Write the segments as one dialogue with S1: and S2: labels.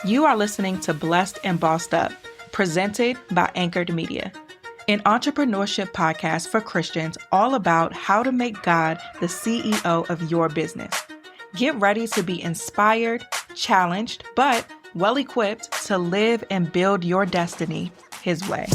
S1: You are listening to Blessed and Bossed Up, presented by Anchored Media, an entrepreneurship podcast for Christians all about how to make God the CEO of your business. Get ready to be inspired, challenged, but well equipped to live and build your destiny His way.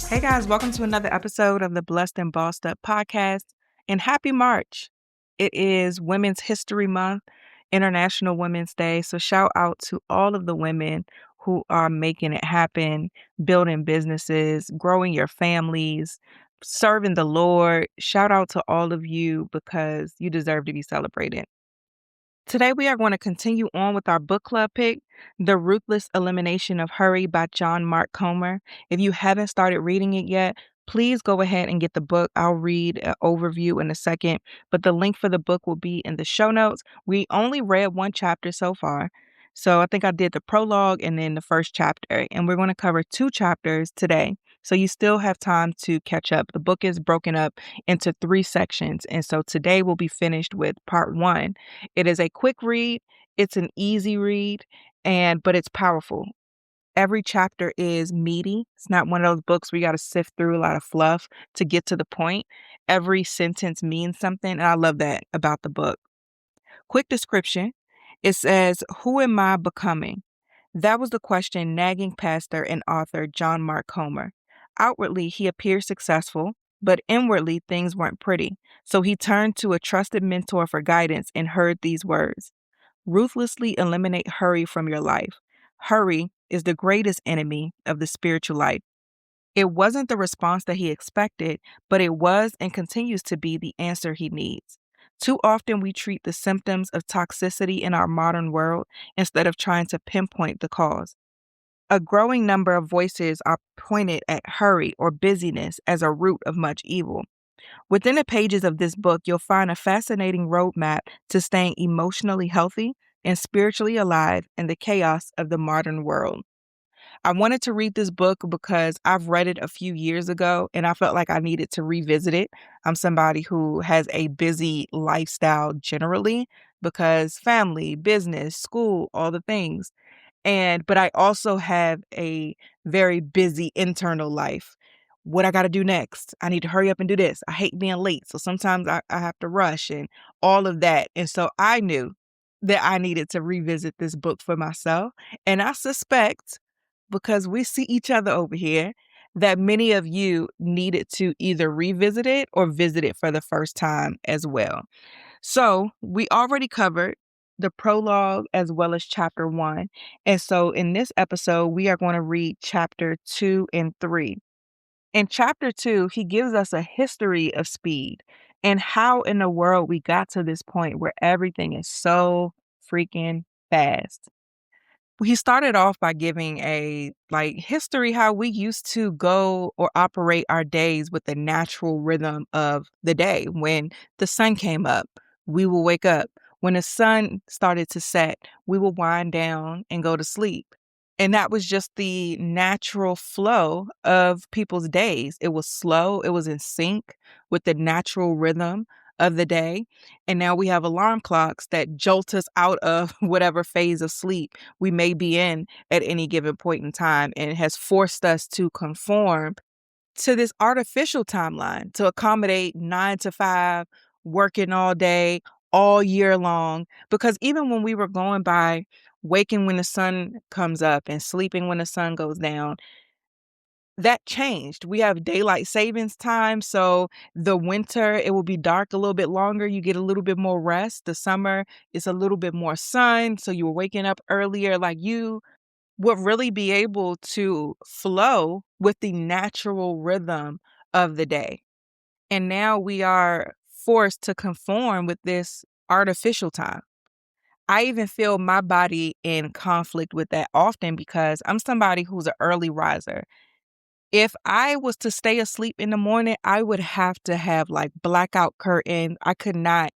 S1: Hey guys, welcome to another episode of the Blessed and Bossed Up podcast, and happy March. It is Women's History Month, International Women's Day, so shout out to all of the women who are making it happen, building businesses, growing your families, serving the Lord. Shout out to all of you because you deserve to be celebrated. Today, we are going to continue on with our book club pick, The Ruthless Elimination of Hurry by John Mark Comer. If you haven't started reading it yet, please go ahead and get the book. I'll read an overview in a second, but the link for the book will be in the show notes. We only read one chapter so far. So I think I did the prologue and then the first chapter, and we're going to cover two chapters today. So you still have time to catch up. The book is broken up into 3 sections. And so today we'll be finished with part 1. It is a quick read. It's an easy read, but it's powerful. Every chapter is meaty. It's not one of those books where you got to sift through a lot of fluff to get to the point. Every sentence means something, and I love that about the book. Quick description. It says, "Who am I becoming?" That was the question nagging pastor and author John Mark Comer. Outwardly, he appeared successful, but inwardly, things weren't pretty. So he turned to a trusted mentor for guidance and heard these words: ruthlessly eliminate hurry from your life. Hurry is the greatest enemy of the spiritual life. It wasn't the response that he expected, but it was and continues to be the answer he needs. Too often we treat the symptoms of toxicity in our modern world instead of trying to pinpoint the cause. A growing number of voices are pointed at hurry or busyness as a root of much evil. Within the pages of this book, you'll find a fascinating roadmap to staying emotionally healthy and spiritually alive in the chaos of the modern world. I wanted to read this book because I've read it a few years ago and I felt like I needed to revisit it. I'm somebody who has a busy lifestyle generally because family, business, school, all the things. But I also have a very busy internal life. What I got to do next? I need to hurry up and do this. I hate being late. So sometimes I have to rush and all of that. And so I knew that I needed to revisit this book for myself. And I suspect, because we see each other over here, that many of you needed to either revisit it or visit it for the first time as well. So we already covered the prologue as well as chapter 1. And so in this episode, we are going to read chapter 2 and 3. In chapter 2, he gives us a history of speed and how in the world we got to this point where everything is so freaking fast. He started off by giving a history, how we used to go or operate our days with the natural rhythm of the day. When the sun came up, we will wake up. When the sun started to set, we will wind down and go to sleep. And that was just the natural flow of people's days. It was slow. It was in sync with the natural rhythm of the day. And now we have alarm clocks that jolt us out of whatever phase of sleep we may be in at any given point in time, and it has forced us to conform to this artificial timeline to accommodate 9 to 5, working all day, all year long. Because even when we were going by waking when the sun comes up and sleeping when the sun goes down, that changed. We have daylight savings time. So the winter, it will be dark a little bit longer. You get a little bit more rest. The summer is a little bit more sun. So you were waking up earlier. Like, you would really be able to flow with the natural rhythm of the day. And now we are forced to conform with this artificial time. I even feel my body in conflict with that often because I'm somebody who's an early riser. If I was to stay asleep in the morning, I would have to have blackout curtains. I could not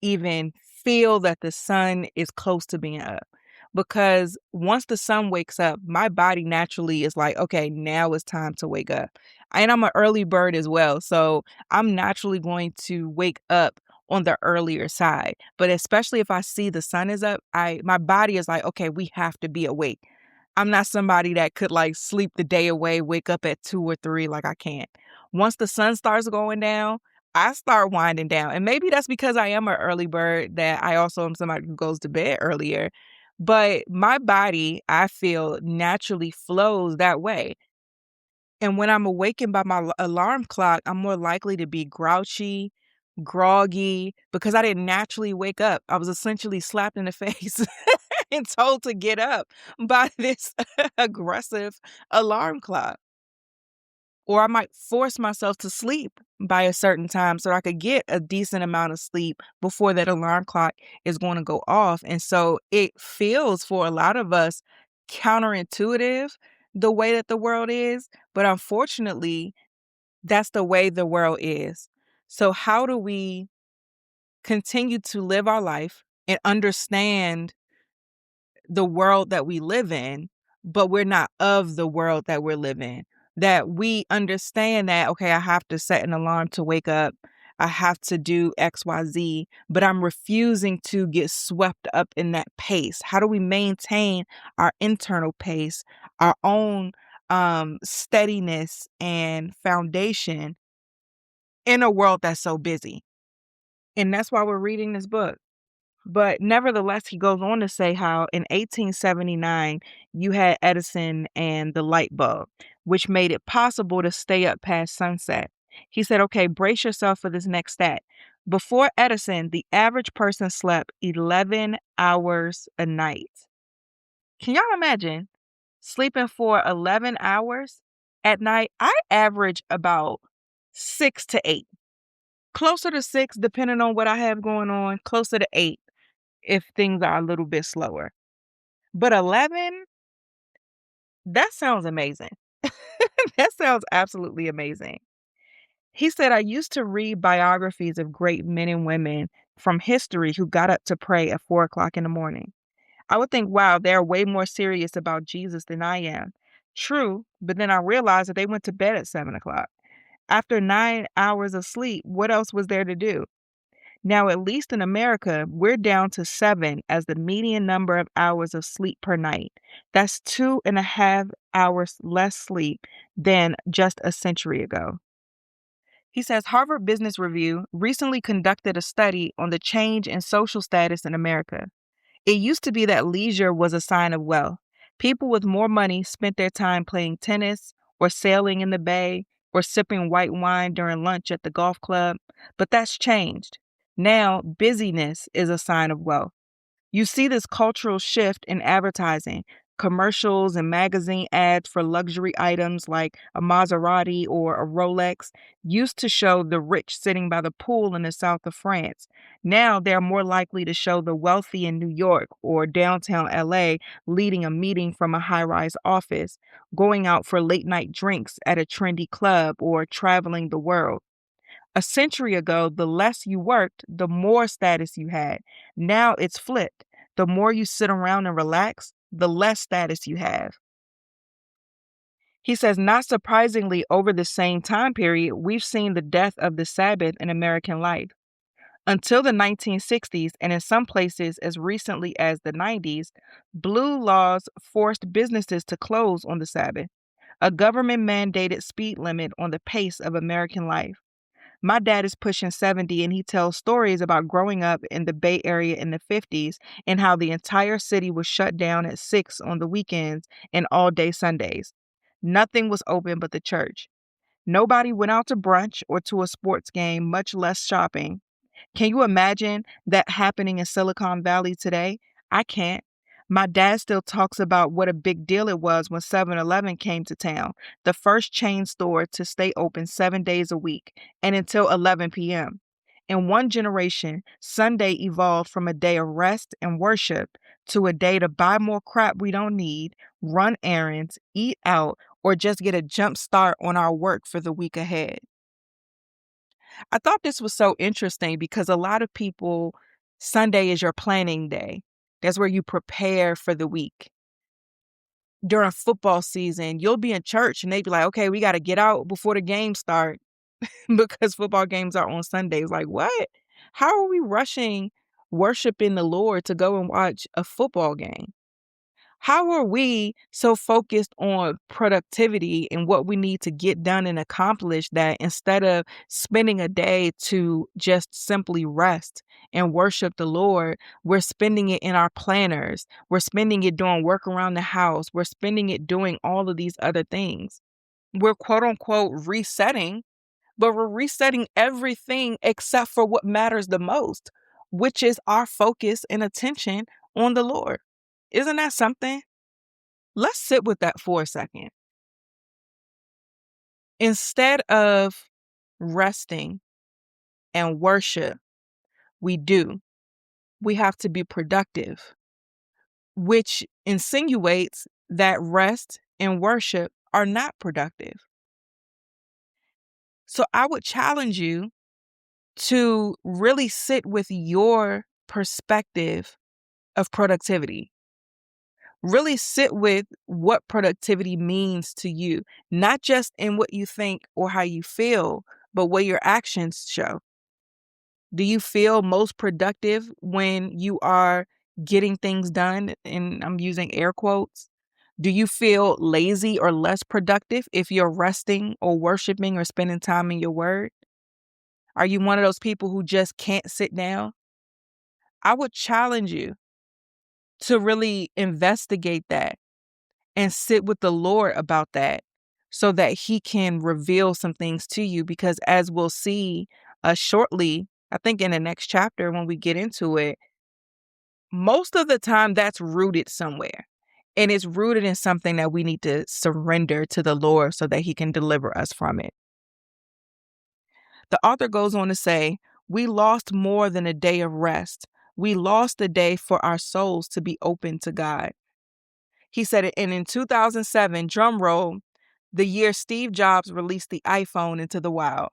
S1: even feel that the sun is close to being up. Because once the sun wakes up, my body naturally is like, okay, now it's time to wake up. And I'm an early bird as well, so I'm naturally going to wake up on the earlier side. But especially if I see the sun is up, I my body is like, "Okay, we have to be awake." I'm not somebody that could, like, sleep the day away, wake up at 2 or 3, like, I can't. Once the sun starts going down, I start winding down, and maybe that's because I am an early bird that I also am somebody who goes to bed earlier, but my body, I feel, naturally flows that way. And when I'm awakened by my alarm clock, I'm more likely to be grouchy, groggy, because I didn't naturally wake up. I was essentially slapped in the face and told to get up by this aggressive alarm clock. Or I might force myself to sleep by a certain time so I could get a decent amount of sleep before that alarm clock is going to go off. And so it feels for a lot of us counterintuitive the way that the world is. But unfortunately, that's the way the world is. So, how do we continue to live our life and understand the world that we live in, but we're not of the world that we're living? That we understand that, okay, I have to set an alarm to wake up. I have to do XYZ, but I'm refusing to get swept up in that pace. How do we maintain our internal pace, our own steadiness and foundation in a world that's so busy? And that's why we're reading this book. But nevertheless, he goes on to say how in 1879, you had Edison and the light bulb, which made it possible to stay up past sunset. He said, okay, brace yourself for this next stat. Before Edison, the average person slept 11 hours a night. Can y'all imagine sleeping for 11 hours at night? I average about 6 to 8. Closer to 6, depending on what I have going on, closer to 8 if things are a little bit slower. But 11, that sounds amazing. That sounds absolutely amazing. He said, I used to read biographies of great men and women from history who got up to pray at 4 o'clock in the morning. I would think, wow, they're way more serious about Jesus than I am. True, but then I realized that they went to bed at 7 o'clock. After 9 hours of sleep, what else was there to do? Now, at least in America, we're down to 7 as the median number of hours of sleep per night. That's 2.5 hours less sleep than just a century ago. He says Harvard Business Review recently conducted a study on the change in social status in America. It used to be that leisure was a sign of wealth. People with more money spent their time playing tennis or sailing in the bay or sipping white wine during lunch at the golf club, but that's changed. Now, busyness is a sign of wealth. You see this cultural shift in advertising. Commercials and magazine ads for luxury items like a Maserati or a Rolex used to show the rich sitting by the pool in the south of France. Now they're more likely to show the wealthy in New York or downtown LA leading a meeting from a high rise office, going out for late night drinks at a trendy club, or traveling the world. A century ago, the less you worked, the more status you had. Now it's flipped. The more you sit around and relax, the less status you have. He says, not surprisingly, over the same time period, we've seen the death of the Sabbath in American life. Until the 1960s, and in some places as recently as the 90s, blue laws forced businesses to close on the Sabbath, a government mandated speed limit on the pace of American life. My dad is pushing 70 and he tells stories about growing up in the Bay Area in the 50s and how the entire city was shut down at 6 on the weekends and all day Sundays. Nothing was open but the church. Nobody went out to brunch or to a sports game, much less shopping. Can you imagine that happening in Silicon Valley today? I can't. My dad still talks about what a big deal it was when 7-Eleven came to town, the first chain store to stay open 7 days a week and until 11 p.m. In one generation, Sunday evolved from a day of rest and worship to a day to buy more crap we don't need, run errands, eat out, or just get a jump start on our work for the week ahead. I thought this was so interesting because a lot of people, Sunday is your planning day. That's where you prepare for the week. During football season, you'll be in church and they be like, okay, we got to get out before the game start because football games are on Sundays. Like, what? How are we rushing worshiping the Lord to go and watch a football game? How are we so focused on productivity and what we need to get done and accomplish that instead of spending a day to just simply rest and worship the Lord, we're spending it in our planners. We're spending it doing work around the house. We're spending it doing all of these other things. We're quote unquote resetting, but we're resetting everything except for what matters the most, which is our focus and attention on the Lord. Isn't that something? Let's sit with that for a second. Instead of resting and worship, we have to be productive, which insinuates that rest and worship are not productive. So I would challenge you to really sit with your perspective of productivity. Really sit with what productivity means to you, not just in what you think or how you feel, but what your actions show. Do you feel most productive when you are getting things done? And I'm using air quotes. Do you feel lazy or less productive if you're resting or worshiping or spending time in your word? Are you one of those people who just can't sit down? I would challenge you to really investigate that and sit with the Lord about that so that he can reveal some things to you. Because as we'll see shortly, I think in the next chapter when we get into it, most of the time that's rooted somewhere. And it's rooted in something that we need to surrender to the Lord so that he can deliver us from it. The author goes on to say, we lost more than a day of rest. We lost a day for our souls to be open to God. He said it, and in 2007, drum roll, the year Steve Jobs released the iPhone into the wild.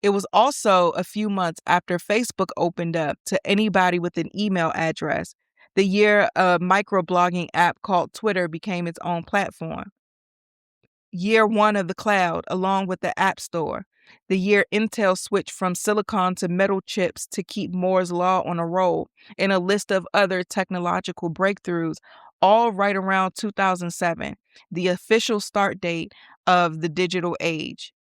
S1: It was also a few months after Facebook opened up to anybody with an email address, the year a microblogging app called Twitter became its own platform. Year one of the cloud, along with the App Store. The year Intel switched from silicon to metal chips to keep Moore's Law on a roll, and a list of other technological breakthroughs, all right around 2007, the official start date of the digital age.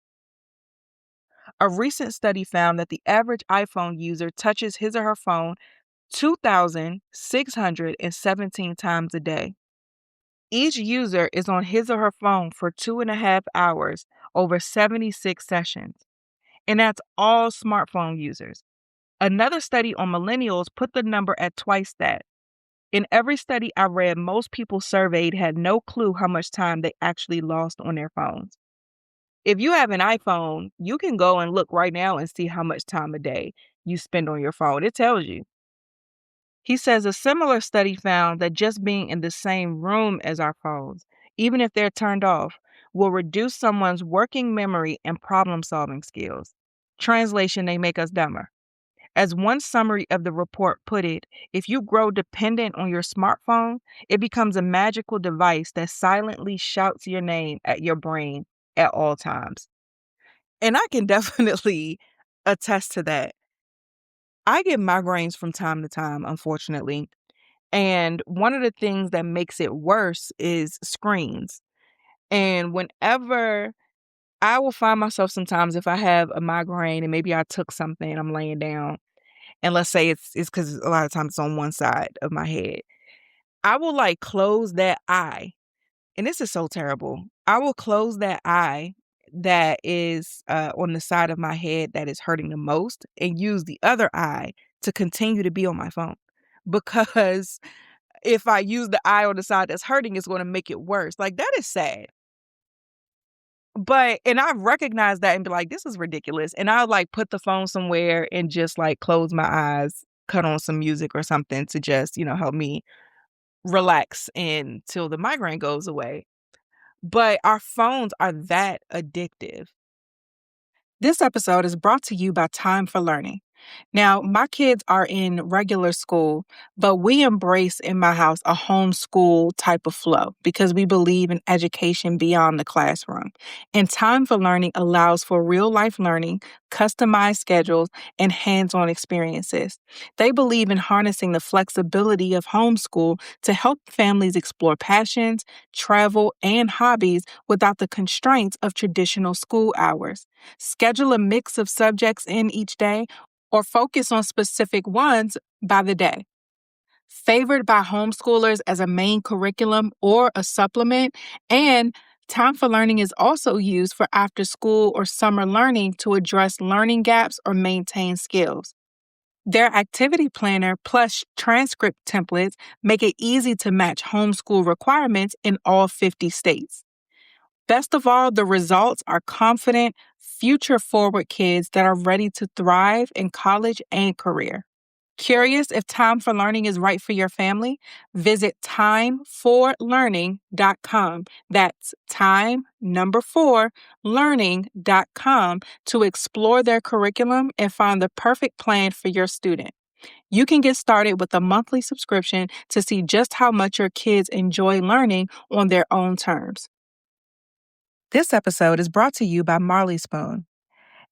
S1: A recent study found that the average iPhone user touches his or her phone 2,617 times a day. Each user is on his or her phone for 2.5 hours over 76 sessions. And that's all smartphone users. Another study on millennials put the number at twice that. In every study I read, most people surveyed had no clue how much time they actually lost on their phones. If you have an iPhone, you can go and look right now and see how much time a day you spend on your phone. It tells you. He says a similar study found that just being in the same room as our phones, even if they're turned off, will reduce someone's working memory and problem-solving skills. Translation, they make us dumber. As one summary of the report put it, if you grow dependent on your smartphone, it becomes a magical device that silently shouts your name at your brain at all times. And I can definitely attest to that. I get migraines from time to time, unfortunately. And one of the things that makes it worse is screens. And whenever I will find myself sometimes if I have a migraine and maybe I took something and I'm laying down, and let's say it's because a lot of times it's on one side of my head, I will like close that eye. And this is so terrible. I will close that eye that is on the side of my head that is hurting the most and use the other eye to continue to be on my phone. Because if I use the eye on the side that's hurting, it's going to make it worse. Like, that is sad. And I recognize that and be like, this is ridiculous. And I'll like put the phone somewhere and just like close my eyes, cut on some music or something to just, help me relax until the migraine goes away. But our phones are that addictive. This episode is brought to you by Time for Learning. Now, my kids are in regular school, but we embrace in my house a homeschool type of flow because we believe in education beyond the classroom. And time for learning allows for real life learning, customized schedules, and hands on experiences. They believe in harnessing the flexibility of homeschool to help families explore passions, travel, and hobbies without the constraints of traditional school hours. Schedule a mix of subjects in each day or focus on specific ones by the day. Favored by homeschoolers as a main curriculum or a supplement, and time for learning is also used for after school or summer learning to address learning gaps or maintain skills. Their activity planner plus transcript templates make it easy to match homeschool requirements in all 50 states. Best of all, the results are confident, future forward kids that are ready to thrive in college and career. Curious if Time for Learning is right for your family? Visit timeforlearning.com. That's time, number 4, learning.com to explore their curriculum and find the perfect plan for your student. You can get started with a monthly subscription to see just how much your kids enjoy learning on their own terms. This episode is brought to you by Marley Spoon.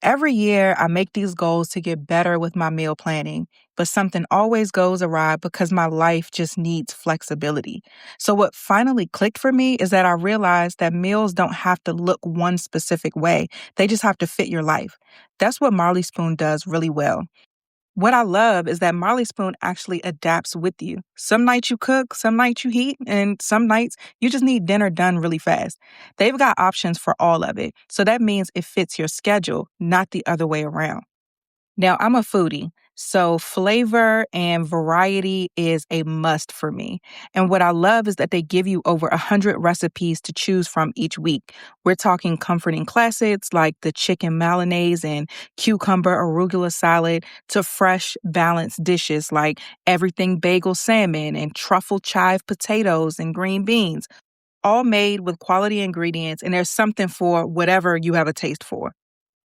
S1: Every year, I make these goals to get better with my meal planning, but something always goes awry because my life just needs flexibility. So, what finally clicked for me is that I realized that meals don't have to look one specific way, they just have to fit your life. That's what Marley Spoon does really well. What I love is that Marley Spoon actually adapts with you. Some nights you cook, some nights you heat, and some nights you just need dinner done really fast. They've got options for all of it, so that means it fits your schedule, not the other way around. Now, I'm a foodie, so flavor and variety is a must for me. And what I love is that they give you over 100 recipes to choose from each week. We're talking comforting classics like the chicken mayonnaise and cucumber arugula salad to fresh, balanced dishes like everything bagel salmon and truffle chive potatoes and green beans, all made with quality ingredients, and there's something for whatever you have a taste for.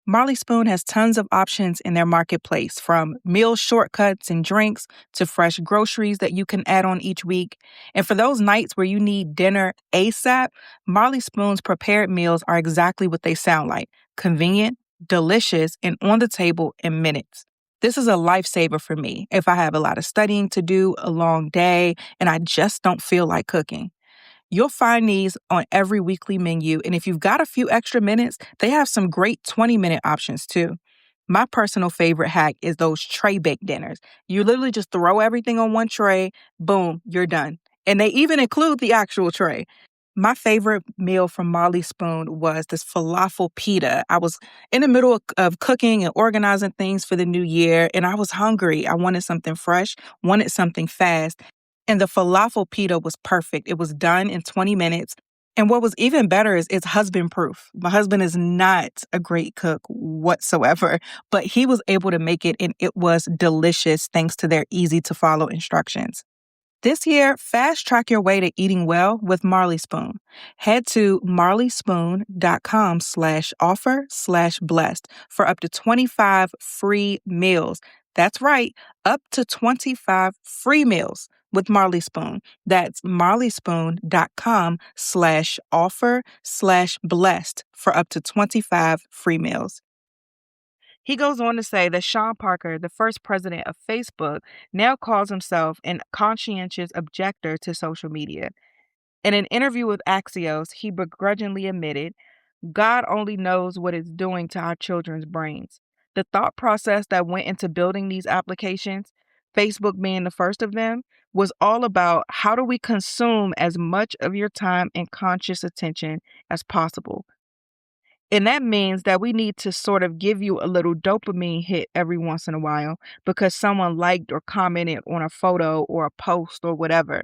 S1: Marley Spoon has tons of options in their marketplace, from meal shortcuts and drinks to fresh groceries that you can add on each week. And for those nights where you need dinner ASAP, Marley Spoon's prepared meals are exactly what they sound like: convenient, delicious, and on the table in minutes. This is a lifesaver for me if I have a lot of studying to do, a long day, and I just don't feel like cooking. You'll find these on every weekly menu, and if you've got a few extra minutes, they have some great 20-minute options too. My personal favorite hack is those tray baked dinners. You literally just throw everything on one tray, boom, you're done. And they even include the actual tray. My favorite meal from Marley Spoon was this falafel pita. I was in the middle of cooking and organizing things for the new year, and I was hungry. I wanted something fresh, wanted something fast. And the falafel pita was perfect. It was done in 20 minutes. And what was even better is it's husband proof. My husband is not a great cook whatsoever, but he was able to make it, and it was delicious thanks to their easy to follow instructions. This year, fast track your way to eating well with Marley Spoon. Head to marleyspoon.com/offer/blessed for up to 25 free meals. That's right, up to 25 free meals with Marley Spoon. That's marleyspoon.com/offer/blessed for up to 25 free meals. He goes on to say that Sean Parker, the first president of Facebook, now calls himself a conscientious objector to social media. In an interview with Axios, he begrudgingly admitted, God only knows what it's doing to our children's brains. The thought process that went into building these applications, Facebook being the first of them, was all about how do we consume as much of your time and conscious attention as possible. And that means that we need to sort of give you a little dopamine hit every once in a while because someone liked or commented on a photo or a post or whatever.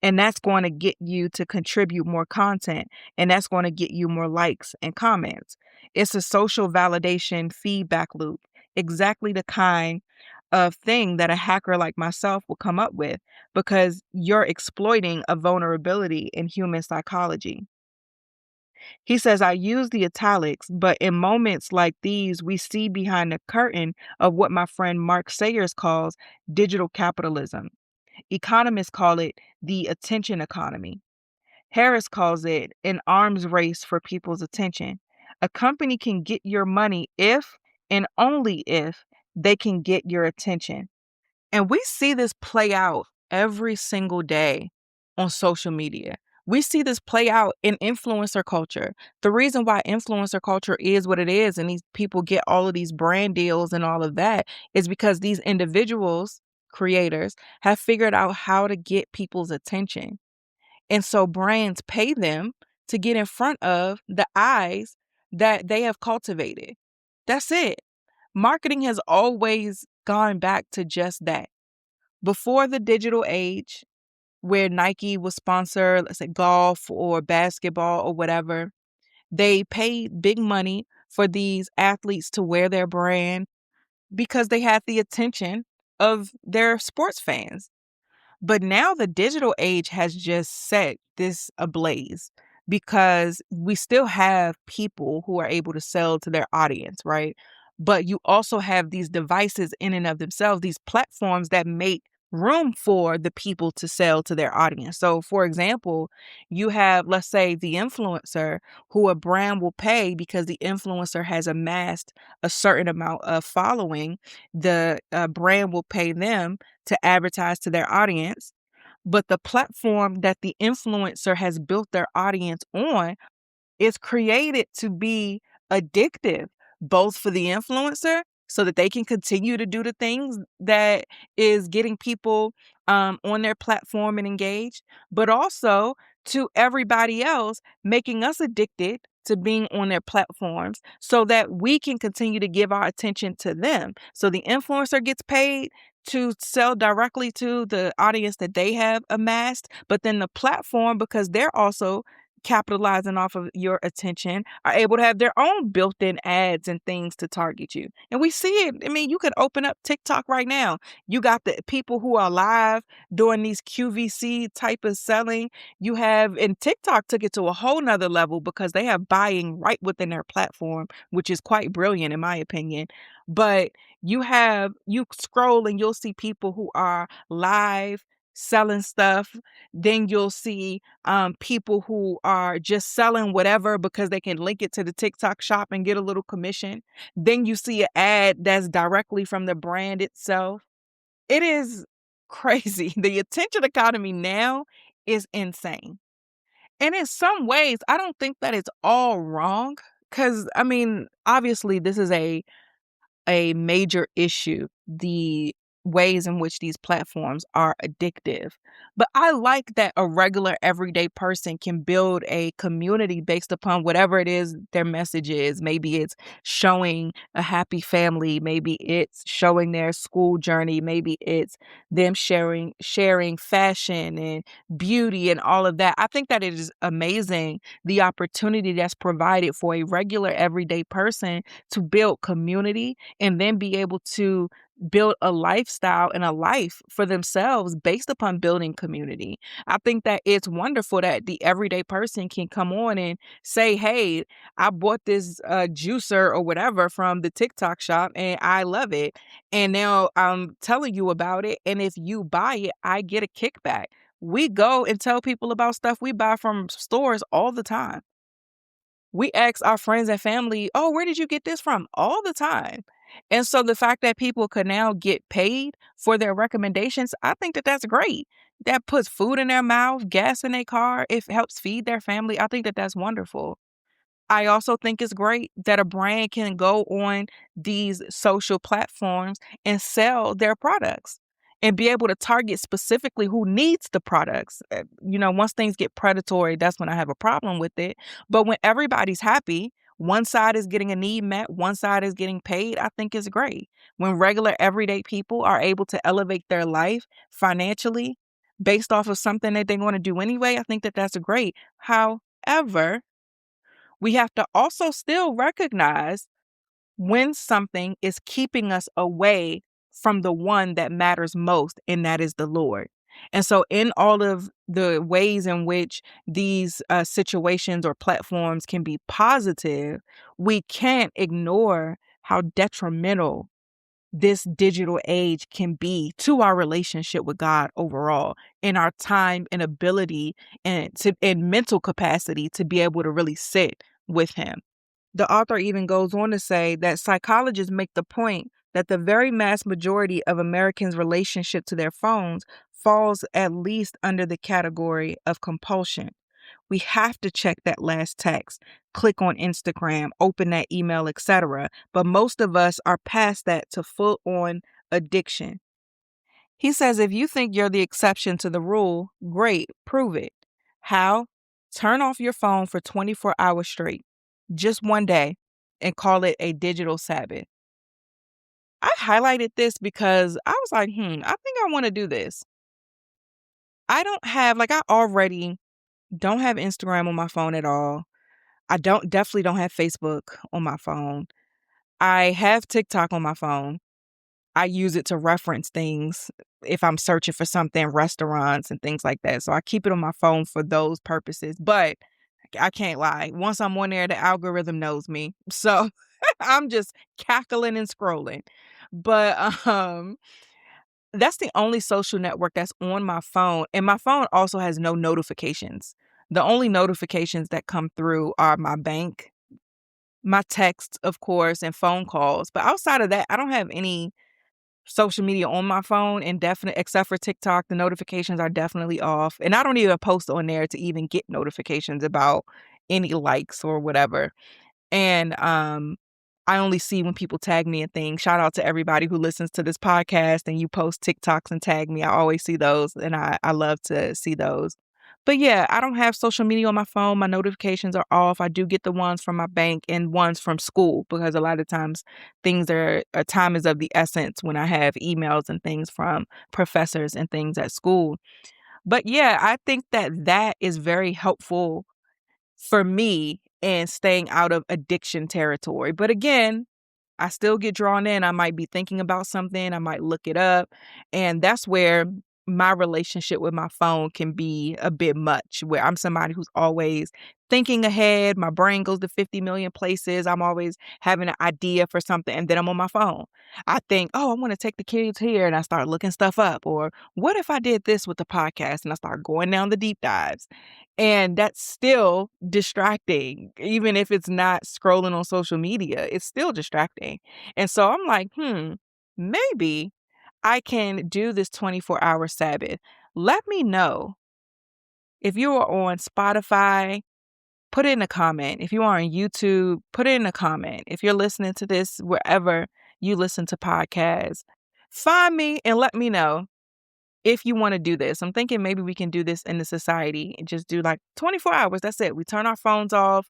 S1: And that's going to get you to contribute more content, and that's going to get you more likes and comments. It's a social validation feedback loop, exactly the kind of thing that a hacker like myself will come up with because you're exploiting a vulnerability in human psychology. He says, I use the italics, but in moments like these, we see behind the curtain of what my friend Mark Sayers calls digital capitalism. Economists call it the attention economy. Harris calls it an arms race for people's attention. A company can get your money if and only if they can get your attention. And we see this play out every single day on social media. We see this play out in influencer culture. The reason why influencer culture is what it is and these people get all of these brand deals and all of that is because these individuals, creators, have figured out how to get people's attention. And so brands pay them to get in front of the eyes that they have cultivated. That's it. Marketing has always gone back to just that. Before the digital age, where Nike would sponsor, let's say, golf or basketball or whatever, they paid big money for these athletes to wear their brand because they had the attention of their sports fans. But now the digital age has just set this ablaze because we still have people who are able to sell to their audience, right? But you also have these devices in and of themselves, these platforms that make room for the people to sell to their audience. So, for example, you have, let's say, the influencer who a brand will pay because the influencer has amassed a certain amount of following. The brand will pay them to advertise to their audience. But the platform that the influencer has built their audience on is created to be addictive, both for the influencer so that they can continue to do the things that is getting people on their platform and engaged, but also to everybody else, making us addicted to being on their platforms so that we can continue to give our attention to them. So the influencer gets paid to sell directly to the audience that they have amassed, but then the platform, because they're also capitalizing off of your attention, are able to have their own built-in ads and things to target you. And we see it. I mean, you could open up TikTok right now. You got the people who are live doing these QVC type of selling. You have, and TikTok took it to a whole nother level because they have buying right within their platform, which is quite brilliant in my opinion. But you scroll and you'll see people who are live selling stuff. Then you'll see people who are just selling whatever because they can link it to the TikTok shop and get a little commission. Then you see an ad that's directly from the brand itself. It is crazy. The attention economy now is insane. And in some ways, I don't think that it's all wrong. Because, I mean, obviously, this is a major issue, the ways in which these platforms are addictive. But I like that a regular everyday person can build a community based upon whatever it is their message is. Maybe it's showing a happy family, maybe it's showing their school journey, maybe it's them sharing fashion and beauty and all of that. I think that it is amazing the opportunity that's provided for a regular everyday person to build community and then be able to build a lifestyle and a life for themselves based upon building community. I think that it's wonderful that the everyday person can come on and say, hey, I bought this juicer or whatever from the TikTok shop and I love it. And now I'm telling you about it. And if you buy it, I get a kickback. We go and tell people about stuff we buy from stores all the time. We ask our friends and family, oh, where did you get this from? All the time. And so the fact that people could now get paid for their recommendations, I think that that's great. That puts food in their mouth, gas in their car. It helps feed their family. I think that that's wonderful. I also think it's great that a brand can go on these social platforms and sell their products and be able to target specifically who needs the products. Once things get predatory, that's when I have a problem with it. But when everybody's happy, one side is getting a need met, one side is getting paid, I think it's great. When regular everyday people are able to elevate their life financially based off of something that they want to do anyway, I think that that's great. However, we have to also still recognize when something is keeping us away from the one that matters most, and that is the Lord. And so in all of the ways in which these situations or platforms can be positive, we can't ignore how detrimental this digital age can be to our relationship with God overall, and our time and ability and mental capacity to be able to really sit with him. The author even goes on to say that psychologists make the point that the very mass majority of Americans' relationship to their phones falls at least under the category of compulsion. We have to check that last text, click on Instagram, open that email, etc. But most of us are past that to full on addiction. He says if you think you're the exception to the rule, great, prove it. How? Turn off your phone for 24 hours straight, just one day, and call it a digital Sabbath. I highlighted this because I was like, I think I want to do this. I don't have, I already don't have Instagram on my phone at all. I definitely don't have Facebook on my phone. I have TikTok on my phone. I use it to reference things if I'm searching for something, restaurants and things like that. So I keep it on my phone for those purposes. But I can't lie. Once I'm on there, the algorithm knows me. So I'm just cackling and scrolling. But that's the only social network that's on my phone. And my phone also has no notifications. The only notifications that come through are my bank, my texts, of course, and phone calls. But outside of that, I don't have any social media on my phone, and definitely except for TikTok, the notifications are definitely off. And I don't even post on there to even get notifications about any likes or whatever. And I only see when people tag me and things. Shout out to everybody who listens to this podcast and you post TikToks and tag me. I always see those, and I love to see those. But yeah, I don't have social media on my phone. My notifications are off. I do get the ones from my bank and ones from school because a lot of times time is of the essence when I have emails and things from professors and things at school. But yeah, I think that is very helpful for me in staying out of addiction territory. But again, I still get drawn in. I might be thinking about something, I might look it up. And that's where my relationship with my phone can be a bit much, where I'm somebody who's always thinking ahead. My brain goes to 50 million places. I'm always having an idea for something, and then I'm on my phone. I think, oh, I want to take the kids here, and I start looking stuff up. Or what if I did this with the podcast, and I start going down the deep dives. And that's still distracting. Even if it's not scrolling on social media, it's still distracting. And so I'm like, maybe I can do this 24-hour Sabbath. Let me know if you are on Spotify, put it in a comment. If you are on YouTube, put it in a comment. If you're listening to this wherever you listen to podcasts, find me and let me know if you want to do this. I'm thinking maybe we can do this in the society and just do 24 hours. That's it. We turn our phones off.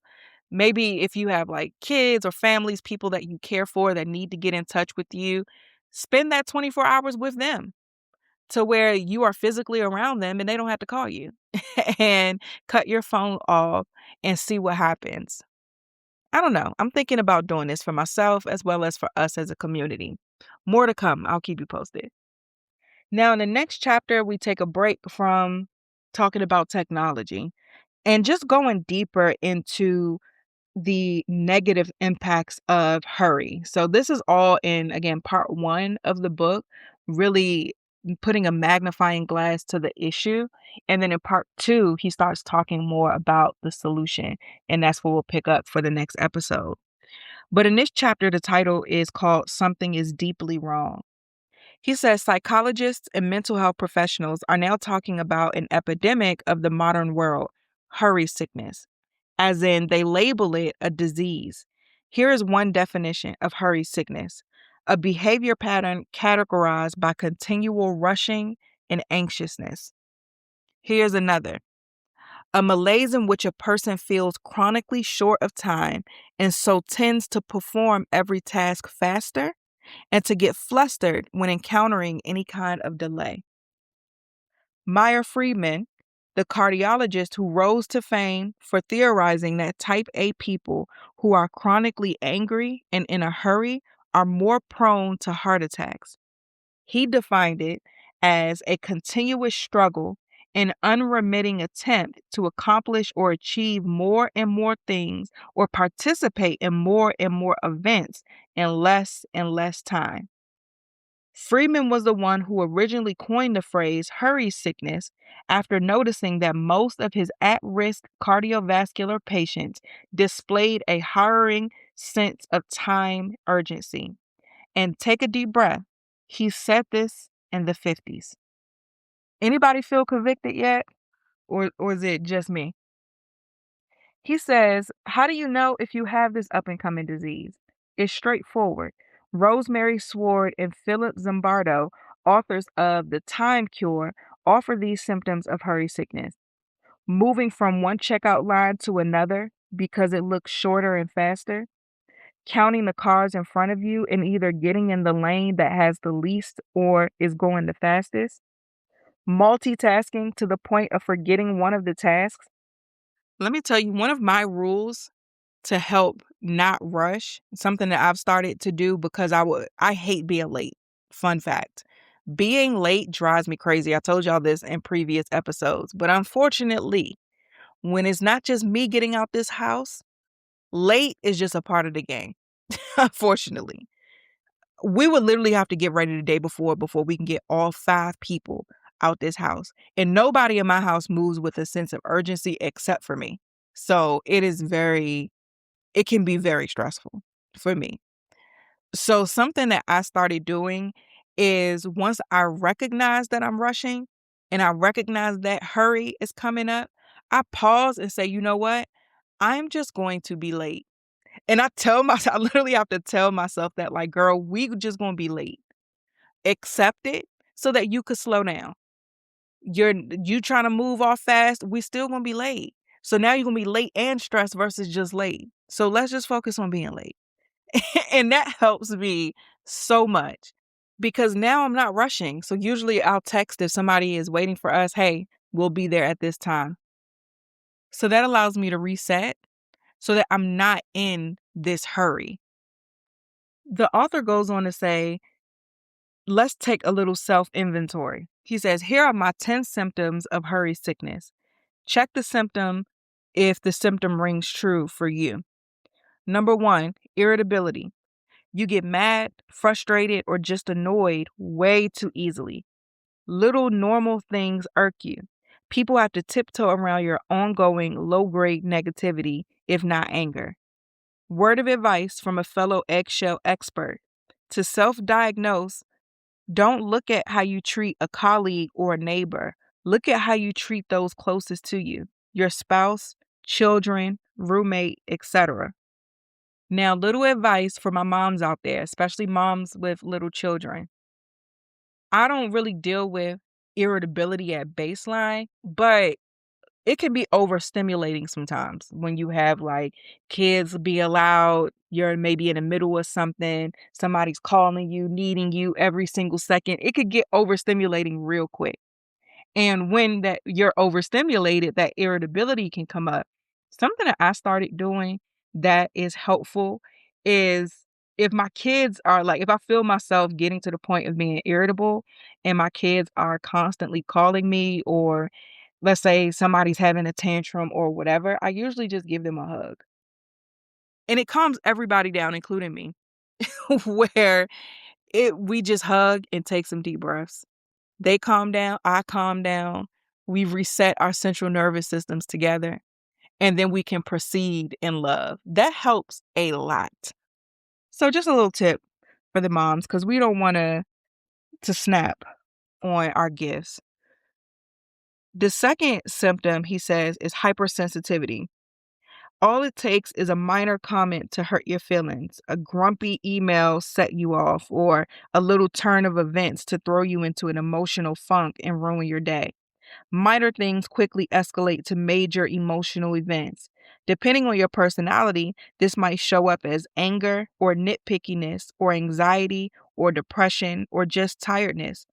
S1: Maybe if you have kids or families, people that you care for that need to get in touch with you, spend that 24 hours with them to where you are physically around them and they don't have to call you and cut your phone off and see what happens. I don't know. I'm thinking about doing this for myself as well as for us as a community. More to come. I'll keep you posted. Now, in the next chapter, we take a break from talking about technology and just going deeper into the negative impacts of hurry. So, this is all in, again, part one of the book, really putting a magnifying glass to the issue. And then in part two, he starts talking more about the solution. And that's what we'll pick up for the next episode. But in this chapter, the title is called Something is Deeply Wrong. He says psychologists and mental health professionals are now talking about an epidemic of the modern world, hurry sickness, as in they label it a disease. Here is one definition of hurry sickness: a behavior pattern categorized by continual rushing and anxiousness. Here's another: a malaise in which a person feels chronically short of time and so tends to perform every task faster and to get flustered when encountering any kind of delay. Meyer Friedman, the cardiologist who rose to fame for theorizing that type A people who are chronically angry and in a hurry are more prone to heart attacks. He defined it as a continuous struggle, an unremitting attempt to accomplish or achieve more and more things or participate in more and more events in less and less time. Freeman was the one who originally coined the phrase hurry sickness after noticing that most of his at risk cardiovascular patients displayed a harrowing sense of time urgency. And take a deep breath. He said this in the 50s. Anybody feel convicted yet? Or is it just me? He says, how do you know if you have this up and coming disease? It's straightforward. Rosemary Sword and Philip Zimbardo, authors of The Time Cure, offer these symptoms of hurry sickness. Moving from one checkout line to another because it looks shorter and faster. Counting the cars in front of you and either getting in the lane that has the least or is going the fastest. Multitasking to the point of forgetting one of the tasks. Let me tell you, one of my rules to help not rush, something that I've started to do because I hate being late. Fun fact. Being late drives me crazy. I told y'all this in previous episodes, but unfortunately, when it's not just me getting out this house, late is just a part of the game. Unfortunately, we would literally have to get ready the day before we can get all 5 people out this house. And nobody in my house moves with a sense of urgency except for me. So it can be very stressful for me. So something that I started doing is once I recognize that I'm rushing and I recognize that hurry is coming up, I pause and say, you know what? I'm just going to be late. And I tell myself, I literally have to tell myself that, like, girl, we just gonna be late. Accept it so that you could slow down. You trying to move off fast, we still gonna be late. So now you're gonna be late and stressed versus just late. So let's just focus on being late. And that helps me so much because now I'm not rushing. So usually I'll text if somebody is waiting for us, hey, we'll be there at this time. So that allows me to reset so that I'm not in this hurry. The author goes on to say, let's take a little self-inventory. He says, here are my 10 symptoms of hurry sickness. Check the symptom if the symptom rings true for you. Number 1, irritability. You get mad, frustrated, or just annoyed way too easily. Little normal things irk you. People have to tiptoe around your ongoing low-grade negativity, if not anger. Word of advice from a fellow eggshell expert. To self-diagnose, don't look at how you treat a colleague or a neighbor. Look at how you treat those closest to you, your spouse, children, roommate, etc. Now, little advice for my moms out there, especially moms with little children. I don't really deal with irritability at baseline, but it can be overstimulating sometimes when you have like kids being loud, you're maybe in the middle of something, somebody's calling you, needing you every single second. It could get overstimulating real quick. And when that you're overstimulated, that irritability can come up. Something that I started doing that is helpful is if my kids are like, if I feel myself getting to the point of being irritable and my kids are constantly calling me, or let's say somebody's having a tantrum or whatever, I usually just give them a hug. And it calms everybody down, including me, where we just hug and take some deep breaths. They calm down, I calm down. We reset our central nervous systems together, and then we can proceed in love. That helps a lot. So just a little tip for the moms, because we don't want to snap on our gifts. The second symptom, he says, is hypersensitivity. All it takes is a minor comment to hurt your feelings. A grumpy email set you off, or a little turn of events to throw you into an emotional funk and ruin your day. Minor things quickly escalate to major emotional events. Depending on your personality, this might show up as anger or nitpickiness or anxiety or depression or just tiredness.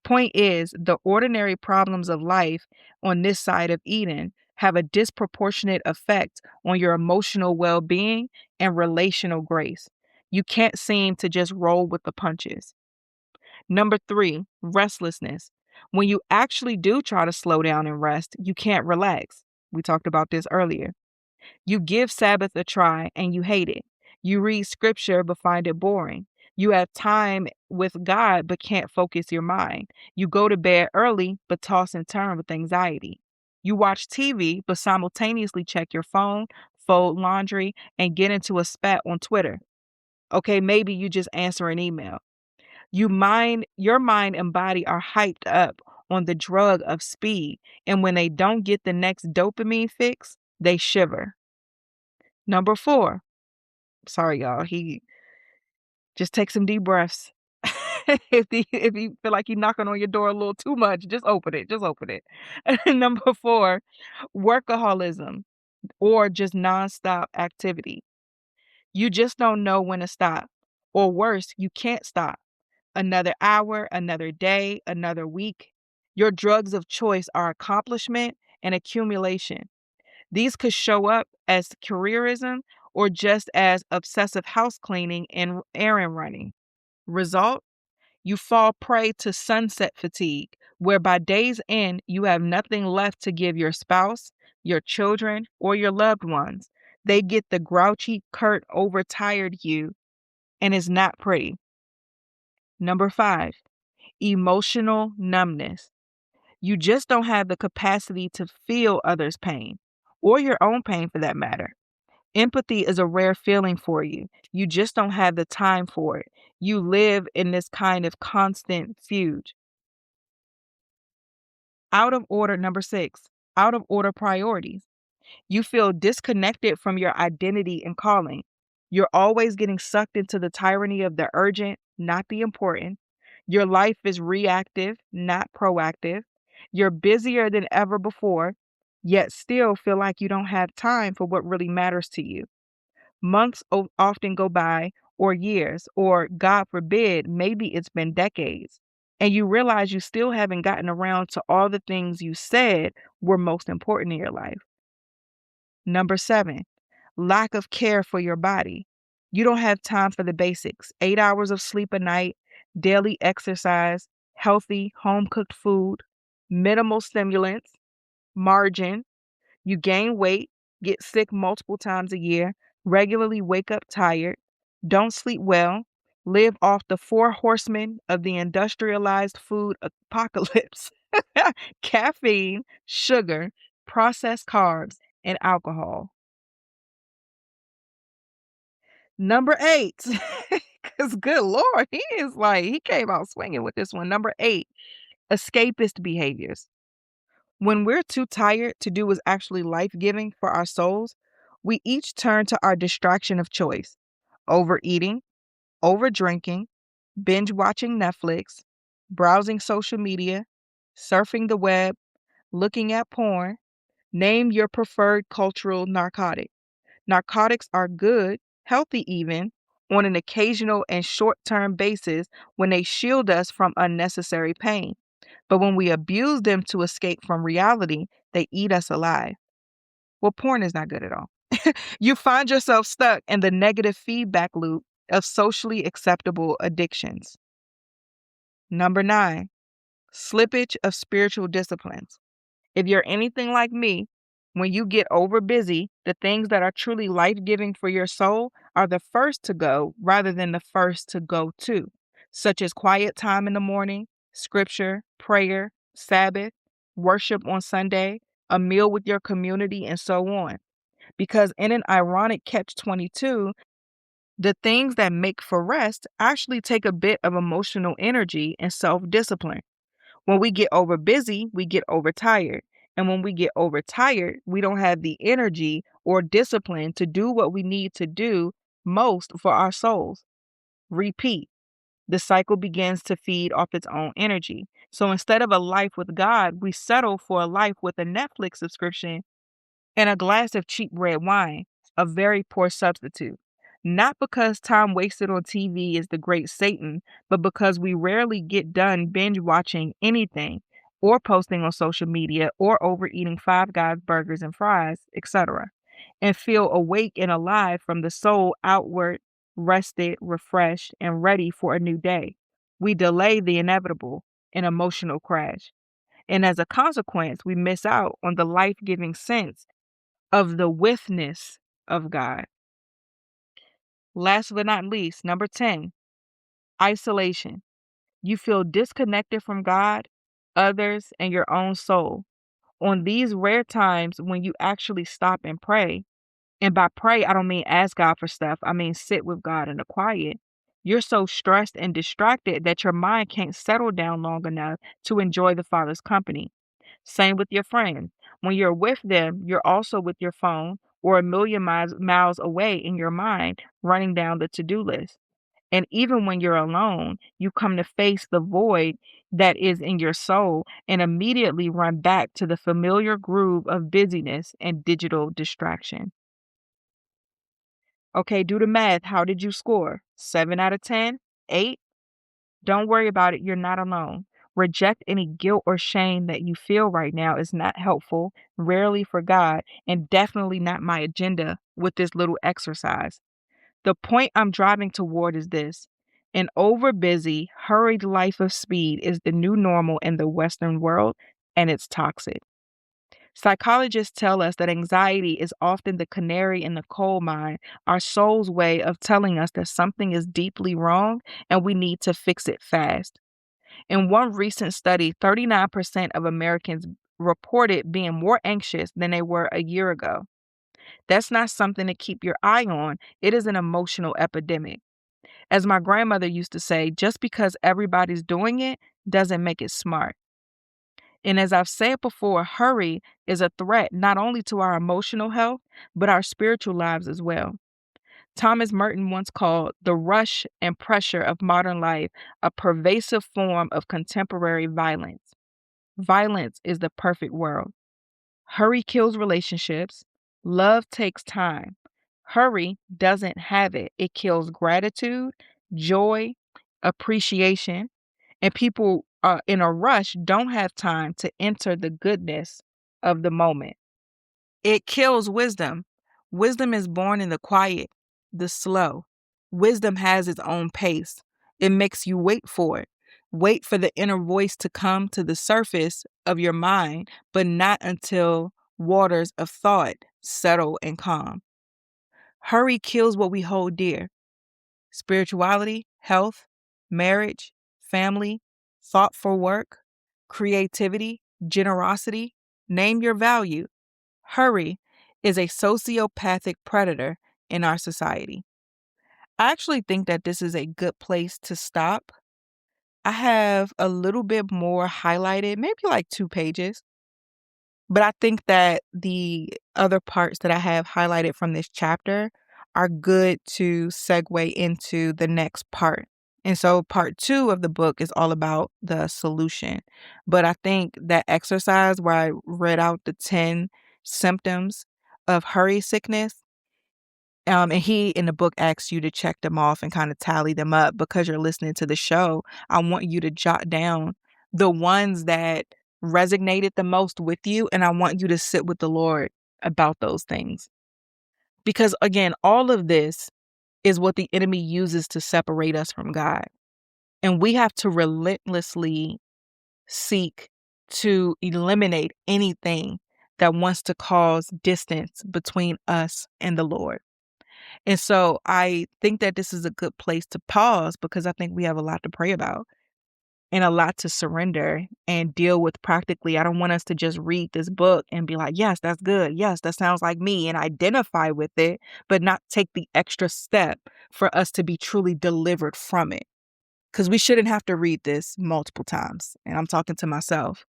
S1: Point is, the ordinary problems of life on this side of Eden have a disproportionate effect on your emotional well-being and relational grace. You can't seem to just roll with the punches. Number 3, restlessness. When you actually do try to slow down and rest, you can't relax. We talked about this earlier. You give Sabbath a try and you hate it. You read scripture but find it boring. You have time with God but can't focus your mind. You go to bed early but toss and turn with anxiety. You watch TV but simultaneously check your phone, fold laundry, and get into a spat on Twitter. Okay, maybe you just answer an email. Your mind and body are hyped up on the drug of speed, and when they don't get the next dopamine fix, they shiver. Number 4. Sorry, y'all. He just take some deep breaths. If you feel like you're knocking on your door a little too much, just open it. Just open it. Number 4, workaholism or just nonstop activity. You just don't know when to stop. Or worse, you can't stop. Another hour, another day, another week. Your drugs of choice are accomplishment and accumulation. These could show up as careerism or just as obsessive house cleaning and errand running. Result? You fall prey to sunset fatigue, where by day's end, you have nothing left to give your spouse, your children, or your loved ones. They get the grouchy, curt, overtired you, and it's not pretty. Number 5, emotional numbness. You just don't have the capacity to feel others' pain, or your own pain for that matter. Empathy is a rare feeling for you. You just don't have the time for it. You live in this kind of constant fugue. Out of order, number 6, out of order priorities. You feel disconnected from your identity and calling. You're always getting sucked into the tyranny of the urgent, not the important. Your life is reactive, not proactive. You're busier than ever before, yet still feel like you don't have time for what really matters to you. Months often go by, or years, or God forbid, maybe it's been decades. And you realize you still haven't gotten around to all the things you said were most important in your life. Number 7, lack of care for your body. You don't have time for the basics. 8 hours of sleep a night, daily exercise, healthy home cooked food, minimal stimulants, margin. You gain weight, get sick multiple times a year, regularly wake up tired, don't sleep well, live off the 4 horsemen of the industrialized food apocalypse: caffeine, sugar, processed carbs, and alcohol. Number 8, because good Lord, he came out swinging with this one. Number 8, escapist behaviors. When we're too tired to do what's actually life giving for our souls, we each turn to our distraction of choice: overeating, over drinking, binge watching Netflix, browsing social media, surfing the web, looking at porn. Name your preferred cultural narcotic. Narcotics are good, healthy even, on an occasional and short term basis when they shield us from unnecessary pain. But when we abuse them to escape from reality, they eat us alive. Well, porn is not good at all. You find yourself stuck in the negative feedback loop of socially acceptable addictions. Number 9, slippage of spiritual disciplines. If you're anything like me, when you get over busy, the things that are truly life giving for your soul are the first to go rather than the first to go to, such as quiet time in the morning, scripture, prayer, Sabbath, worship on Sunday, a meal with your community, and so on. Because in an ironic catch 22, the things that make for rest actually take a bit of emotional energy and self discipline. When we get over busy, we get overtired. And when we get overtired, we don't have the energy or discipline to do what we need to do most for our souls. Repeat. The cycle begins to feed off its own energy. So instead of a life with God, we settle for a life with a Netflix subscription and a glass of cheap red wine, a very poor substitute. Not because time wasted on TV is the great Satan, but because we rarely get done binge watching anything, or posting on social media, or overeating Five Guys burgers and fries, etc., and feel awake and alive from the soul outward, rested, refreshed, and ready for a new day. We delay the inevitable. an emotional crash. And as a consequence, we miss out on the life-giving sense of the withness of God. Last but not least, number 10, isolation. You feel disconnected from God, others, and your own soul. On these rare times when you actually stop and pray, and by pray, I don't mean ask God for stuff, I mean sit with God in the quiet. You're so stressed and distracted that your mind can't settle down long enough to enjoy the Father's company. Same with your friends. When you're with them, you're also with your phone or a million miles away in your mind, running down the to-do list. And even when you're alone, you come to face the void that is in your soul and immediately run back to the familiar groove of busyness and digital distraction. Okay, do the math. How did you score? 7 out of 10? 8? Don't worry about it. You're not alone. Reject any guilt or shame that you feel right now is not helpful, rarely for God, and definitely not my agenda with this little exercise. The point I'm driving toward is this: an overbusy, hurried life of speed is the new normal in the Western world, and it's toxic. Psychologists tell us that anxiety is often the canary in the coal mine, our soul's way of telling us that something is deeply wrong and we need to fix it fast. In one recent study, 39% of Americans reported being more anxious than they were a year ago. That's not something to keep your eye on, it is an emotional epidemic. As my grandmother used to say, just because everybody's doing it doesn't make it smart. And as I've said before, hurry is a threat not only to our emotional health, but our spiritual lives as well. Thomas Merton once called the rush and pressure of modern life a pervasive form of contemporary violence. Violence is the perfect world. Hurry kills relationships. Love takes time. Hurry doesn't have it. It kills gratitude, joy, appreciation, and people in a rush don't have time to enter the goodness of the moment. It kills wisdom. Wisdom is born in the quiet, the slow. Wisdom has its own pace. It makes you wait for it. Wait for the inner voice to come to the surface of your mind, but not until waters of thought settle and calm. Hurry kills what we hold dear: spirituality, health, marriage, family, thoughtful work, creativity, generosity. Name your value. Hurry is a sociopathic predator in our society. I actually think that this is a good place to stop. I have a little bit more highlighted, maybe like 2 pages, but I think that the other parts that I have highlighted from this chapter are good to segue into the next part. And so part 2 of the book is all about the solution. But I think that exercise where I read out the 10 symptoms of hurry sickness, and he in the book asks you to check them off and kind of tally them up. Because you're listening to the show, I want you to jot down the ones that resonated the most with you, and I want you to sit with the Lord about those things. Because again, all of this is what the enemy uses to separate us from God. And we have to relentlessly seek to eliminate anything that wants to cause distance between us and the Lord. And so I think that this is a good place to pause, because I think we have a lot to pray about and a lot to surrender and deal with practically. I don't want us to just read this book and be like, yes, that's good. Yes, that sounds like me, and identify with it, but not take the extra step for us to be truly delivered from it. Because we shouldn't have to read this multiple times. And I'm talking to myself.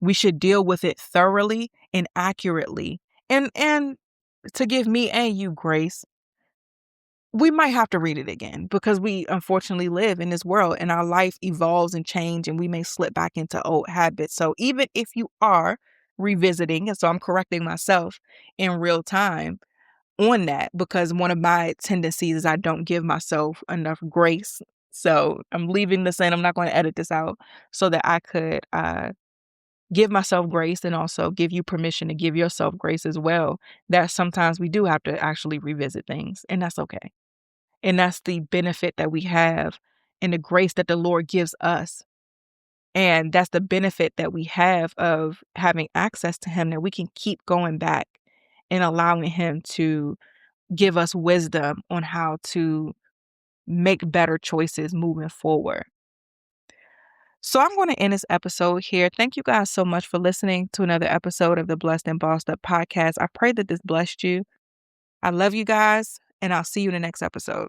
S1: We should deal with it thoroughly and accurately. And to give me and you grace, we might have to read it again, because we unfortunately live in this world and our life evolves and change, and we may slip back into old habits. So even if you are revisiting, and so I'm correcting myself in real time on that, because one of my tendencies is I don't give myself enough grace. So I'm leaving this in. I'm not going to edit this out so that I could give myself grace, and also give you permission to give yourself grace as well. That sometimes we do have to actually revisit things, and that's okay. And that's the benefit that we have and the grace that the Lord gives us. And that's the benefit that we have of having access to him, that we can keep going back and allowing him to give us wisdom on how to make better choices moving forward. So I'm going to end this episode here. Thank you guys so much for listening to another episode of the Blessed and Bossed Up podcast. I pray that this blessed you. I love you guys, and I'll see you in the next episode.